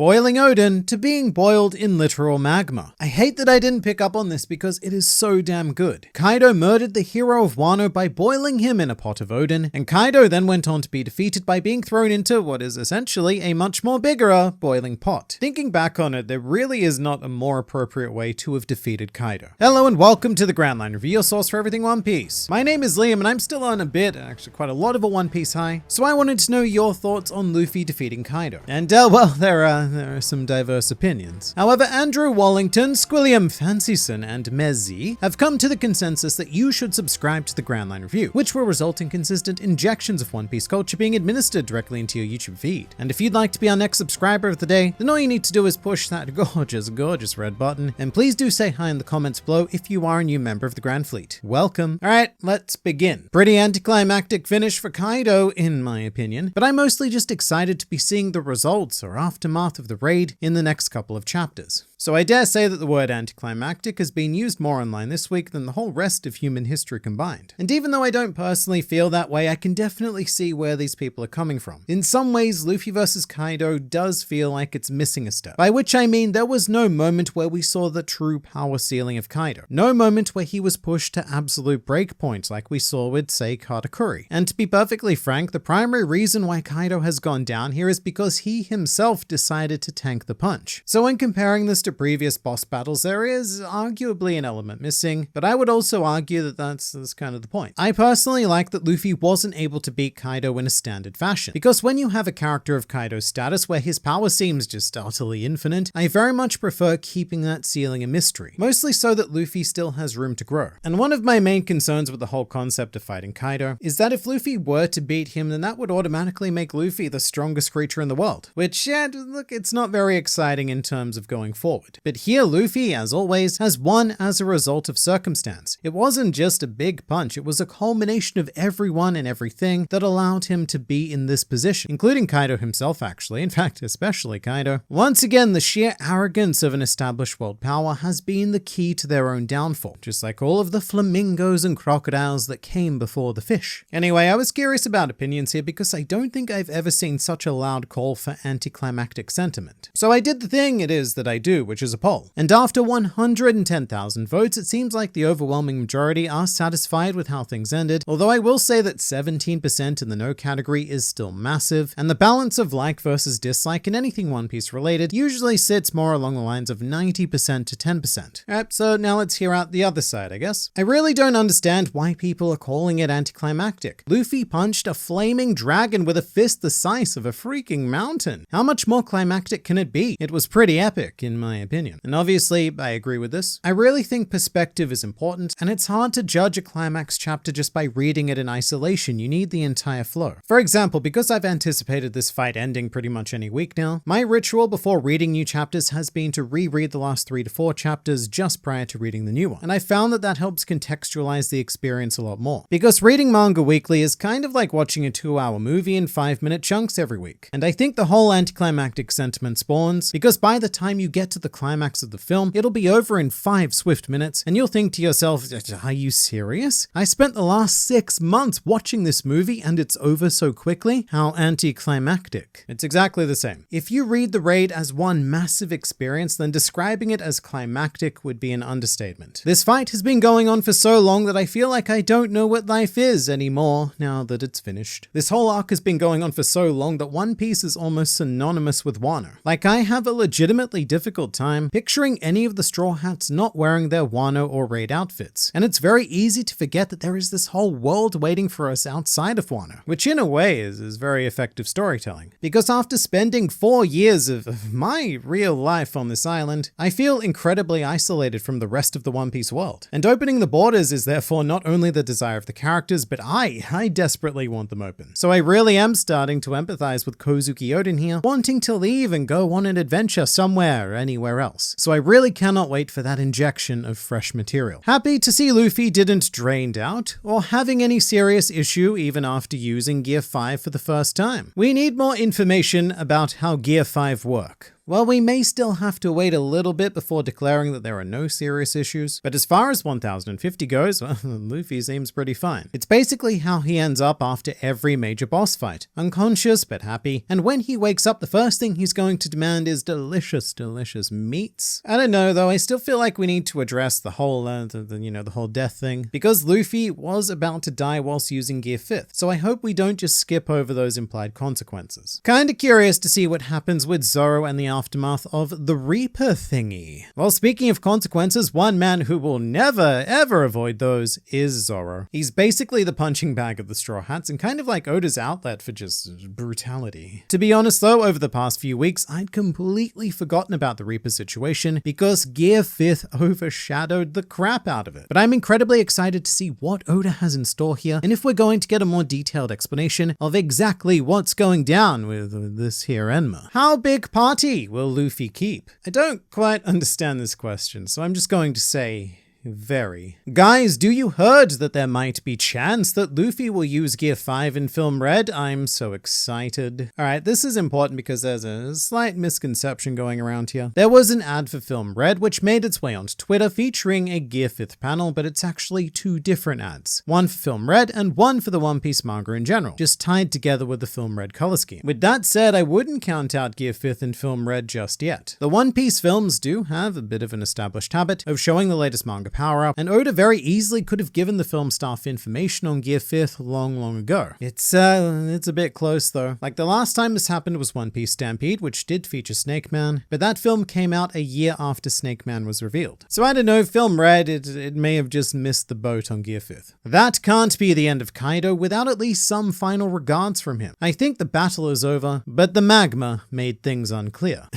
boiling Odin to being boiled in literal magma. I hate that I didn't pick up on this because it is so damn good. Kaido murdered the hero of Wano by boiling him in a pot of Odin, and Kaido then went on to be defeated by being thrown into what is essentially a much more bigger boiling pot. Thinking back on it, there really is not a more appropriate way to have defeated Kaido. Hello and welcome to the Grand Line Review, your source for everything One Piece. My name is Liam and I'm still on a bit, actually quite a lot of a One Piece high, so I wanted to know your thoughts on Luffy defeating Kaido. And well, there are some diverse opinions. However, Andrew Wallington, Squilliam Fancyson, and Mezzi have come to the consensus that you should subscribe to the Grand Line Review, which will result in consistent injections of One Piece culture being administered directly into your YouTube feed. And if you'd like to be our next subscriber of the day, then all you need to do is push that gorgeous red button, and please do say hi in the comments below if you are a new member of the Grand Fleet. Welcome. Alright, let's begin. Pretty anticlimactic finish for Kaido, in my opinion, but I'm mostly just excited to be seeing the results or aftermath of the raid in the next couple of chapters. So I dare say that the word anticlimactic has been used more online this week than the whole rest of human history combined. And even though I don't personally feel that way, I can definitely see where these people are coming from. In some ways, Luffy vs. Kaido does feel like it's missing a step. By which I mean there was no moment where we saw the true power ceiling of Kaido. No moment where he was pushed to absolute breakpoints like we saw with, say, Katakuri. And to be perfectly frank, the primary reason why Kaido has gone down here is because he himself decided to tank the punch. So when comparing this to previous boss battles, there is arguably an element missing, but I would also argue that that's kind of the point. I personally like that Luffy wasn't able to beat Kaido in a standard fashion, because when you have a character of Kaido's status where his power seems just utterly infinite, I very much prefer keeping that ceiling a mystery, mostly so that Luffy still has room to grow. And one of my main concerns with the whole concept of fighting Kaido is that if Luffy were to beat him, then that would automatically make Luffy the strongest creature in the world, which, yeah, look, it's not very exciting in terms of going forward. But here Luffy, as always, has won as a result of circumstance. It wasn't just a big punch, it was a culmination of everyone and everything that allowed him to be in this position, including Kaido himself actually, in fact especially Kaido. Once again, the sheer arrogance of an established world power has been the key to their own downfall, just like all of the flamingos and crocodiles that came before the fish. Anyway, I was curious about opinions here because I don't think I've ever seen such a loud call for anticlimactic sentiment. So I did the thing it is that I do, which is a poll. And after 110,000 votes, it seems like the overwhelming majority are satisfied with how things ended, although I will say that 17% in the no category is still massive, and the balance of like versus dislike in anything One Piece related usually sits more along the lines of 90% to 10%. Alright, so now let's hear out the other side, I guess. I really don't understand why people are calling it anticlimactic. Luffy punched a flaming dragon with a fist the size of a freaking mountain. How much more climactic can it be? It was pretty epic, in my opinion. And obviously, I agree with this. I really think perspective is important, and it's hard to judge a climax chapter just by reading it in isolation. You need the entire flow. For example, because I've anticipated this fight ending pretty much any week now, my ritual before reading new chapters has been to reread the last 3 to 4 chapters just prior to reading the new one. And I found that helps contextualize the experience a lot more. Because reading manga weekly is kind of like watching a 2-hour movie in 5-minute chunks every week. And I think the whole anticlimactic sentiment spawns because by the time you get to the climax of the film, it'll be over in 5 swift minutes, and you'll think to yourself, are you serious? I spent the last 6 months watching this movie and it's over so quickly? How anticlimactic. It's exactly the same. If you read the raid as one massive experience, then describing it as climactic would be an understatement. This fight has been going on for so long that I feel like I don't know what life is anymore now that it's finished. This whole arc has been going on for so long that One Piece is almost synonymous with Wano. Like, I have a legitimately difficult time picturing any of the Straw Hats not wearing their Wano or raid outfits. And it's very easy to forget that there is this whole world waiting for us outside of Wano, which in a way is very effective storytelling. Because after spending 4 years of my real life on this island, I feel incredibly isolated from the rest of the One Piece world. And opening the borders is therefore not only the desire of the characters, but I desperately want them open. So I really am starting to empathize with Kozuki Odin here, wanting to leave and go on an adventure somewhere, anywhere else. So I really cannot wait for that injection of fresh material. Happy to see Luffy didn't drained out, or having any serious issue even after using Gear 5 for the first time. We need more information about how Gear 5 work. Well, we may still have to wait a little bit before declaring that there are no serious issues, but as far as 1050 goes, well, Luffy seems pretty fine. It's basically how he ends up after every major boss fight, unconscious but happy, and when he wakes up the first thing he's going to demand is delicious, delicious meats. I don't know though, I still feel like we need to address the whole, the whole death thing, because Luffy was about to die whilst using Gear 5th, so I hope we don't just skip over those implied consequences. Kinda curious to see what happens with Zoro and the aftermath of the Reaper thingy. Well, speaking of consequences, one man who will never ever avoid those is Zoro. He's basically the punching bag of the Straw Hats and kind of like Oda's outlet for just brutality. To be honest though, over the past few weeks, I'd completely forgotten about the Reaper situation because Gear 5th overshadowed the crap out of it. But I'm incredibly excited to see what Oda has in store here and if we're going to get a more detailed explanation of exactly what's going down with this here Enma. How big party will Luffy keep? I don't quite understand this question, so I'm just going to say very. Guys, do you heard that there might be chance that Luffy will use Gear 5 in Film Red? I'm so excited. Alright, this is important because there's a slight misconception going around here. There was an ad for Film Red which made its way onto Twitter featuring a Gear 5th panel, but it's actually two different ads. One for Film Red and one for the One Piece manga in general, just tied together with the Film Red color scheme. With that said, I wouldn't count out Gear 5th in Film Red just yet. The One Piece films do have a bit of an established habit of showing the latest manga power-up, and Oda very easily could have given the film staff information on Gear 5th long ago. It's a bit close though. Like the last time this happened was One Piece Stampede, which did feature Snake Man, but that film came out a year after Snake Man was revealed. So I don't know, Film Red, it may have just missed the boat on Gear 5th. That can't be the end of Kaido without at least some final regards from him. I think the battle is over, but the magma made things unclear.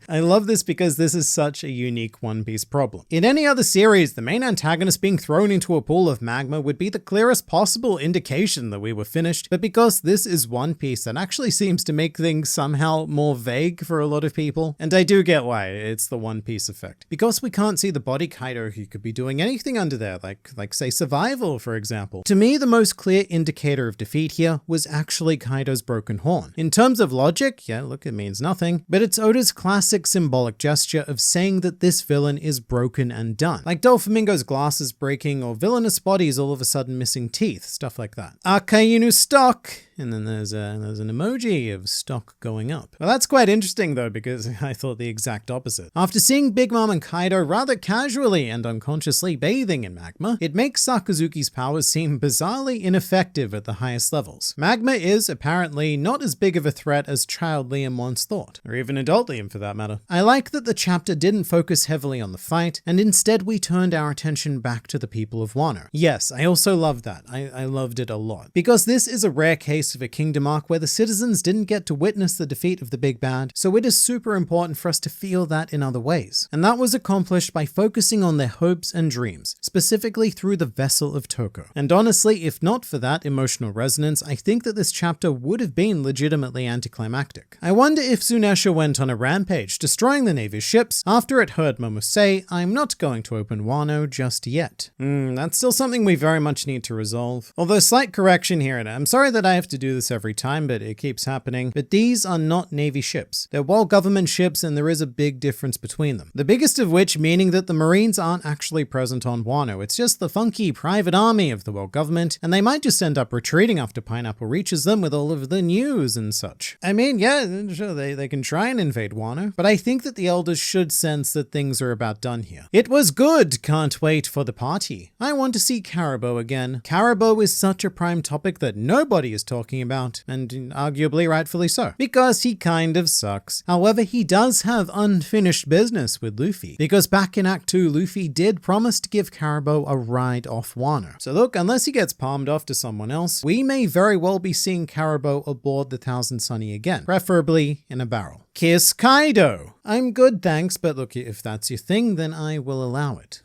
I love this because this is such a unique One Piece problem. In any other series, the main antagonist being thrown into a pool of magma would be the clearest possible indication that we were finished, but because this is One Piece, that actually seems to make things somehow more vague for a lot of people. And I do get why, it's the One Piece effect. Because we can't see the body Kaido, he could be doing anything under there, like say survival, for example. To me, the most clear indicator of defeat here was actually Kaido's broken horn. In terms of logic, yeah, look, it means nothing, but it's Oda's classic symbolic gesture of saying that this villain is broken and done. Like Doflamingo's glasses breaking or villainous bodies all of a sudden missing teeth, stuff like that. Akainu stock! And then there's an emoji of stock going up. Well, that's quite interesting though, because I thought the exact opposite. After seeing Big Mom and Kaido rather casually and unconsciously bathing in magma, it makes Sakazuki's powers seem bizarrely ineffective at the highest levels. Magma is apparently not as big of a threat as child Liam once thought, or even adult Liam for that matter. I like that the chapter didn't focus heavily on the fight, and instead we turned our attention back to the people of Wano. Yes, I also loved that. I loved it a lot. Because this is a rare case of a kingdom arc where the citizens didn't get to witness the defeat of the big bad, so it is super important for us to feel that in other ways. And that was accomplished by focusing on their hopes and dreams, specifically through the vessel of Toko. And honestly, if not for that emotional resonance, I think that this chapter would have been legitimately anticlimactic. I wonder if Tsunesha went on a rampage, destroying the Navy's ships after it heard Momo say, "I'm not going to open Wano just yet." That's still something we very much need to resolve. Although slight correction here, and I'm sorry that I have to do this every time, but it keeps happening. But these are not Navy ships. They're world government ships, and there is a big difference between them. The biggest of which meaning that the Marines aren't actually present on Wano. It's just the funky private army of the world government, and they might just end up retreating after Pineapple reaches them with all of the news and such. I mean, yeah, sure, they can try and invade Wano, but I think that the elders should sense that things are about done here. It was good, can't wait for the party. I want to see Caribou again. Caribou is such a prime topic that nobody is talking about, and arguably rightfully so, because he kind of sucks. However, he does have unfinished business with Luffy, because back in Act 2, Luffy did promise to give Caribou a ride off Wano. So look, unless he gets palmed off to someone else, we may very well be seeing Caribou aboard the Thousand Sunny again, preferably in a barrel. Kiss Kaido! I'm good, thanks, but look, if that's your thing, then I will allow it.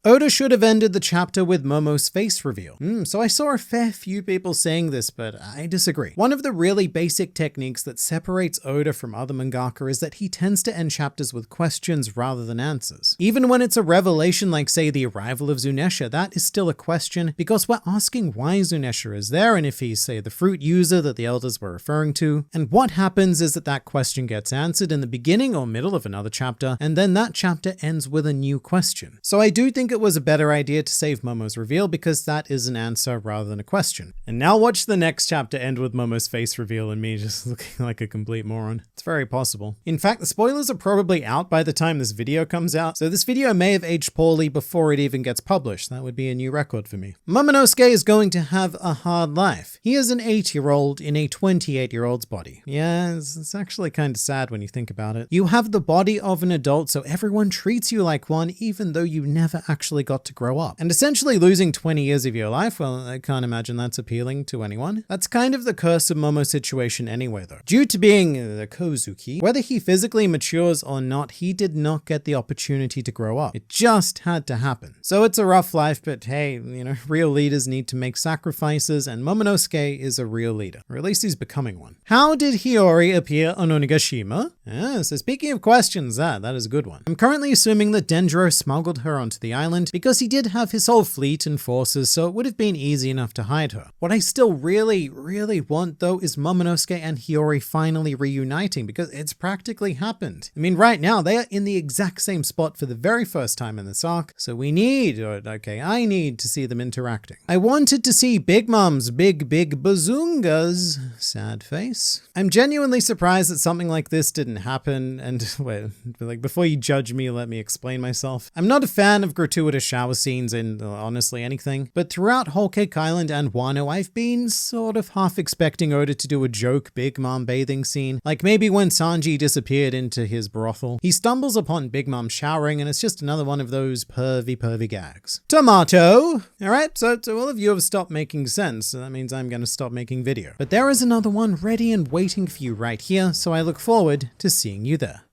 Oda should have ended the chapter with Momo's face reveal. So I saw a fair few people saying this, but I disagree. One of the really basic techniques that separates Oda from other mangaka is that he tends to end chapters with questions rather than answers. Even when it's a revelation like, say, the arrival of Zunesha, that is still a question because we're asking why Zunesha is there and if he's, say, the fruit user that the elders were referring to. And what happens is that question gets answered in the beginning or middle of another chapter, and then that chapter ends with a new question. So I do think it was a better idea to save Momo's reveal because that is an answer rather than a question. And now watch the next chapter end with Momo's face reveal and me just looking like a complete moron. It's very possible. In fact, the spoilers are probably out by the time this video comes out, so this video may have aged poorly before it even gets published. That would be a new record for me. Momonosuke is going to have a hard life. He is an 8-year-old in a 28-year-old's body. Yeah, it's actually kind of sad when you think about it. You have the body of an adult, so everyone treats you like one, even though you never actually got to grow up. And essentially losing 20 years of your life, well, I can't imagine that's appealing to anyone. That's kind of the curse of Momo's situation anyway, though. Due to being the Kozuki, whether he physically matures or not, he did not get the opportunity to grow up. It just had to happen. So it's a rough life, but hey, you know, real leaders need to make sacrifices, and Momonosuke is a real leader. Or at least he's becoming one. How did Hiyori appear on Onigashima? So speaking of questions, that is a good one. I'm currently assuming that Dendro smuggled her onto the island because he did have his whole fleet and forces, so it would have been easy enough to hide her. What I still really want though is Momonosuke and Hiyori finally reuniting because it's practically happened. I mean, right now they are in the exact same spot for the very first time in this arc, so I need to see them interacting. I wanted to see Big Mom's big bazoongas. Sad face. I'm genuinely surprised that something like this didn't happen, and wait, like before you judge me, let me explain myself. I'm not a fan of gratuitous shower scenes in honestly anything, but throughout Whole Cake Island and Wano, I've been sort of half expecting Oda to do a joke Big Mom bathing scene, like maybe when Sanji disappeared into his brothel. He stumbles upon Big Mom showering and it's just another one of those pervy gags. Tomato! Alright, so all of you have stopped making sense, so that means I'm gonna stop making video. But there is another one ready and waiting for you right here, so I look forward to seeing you there.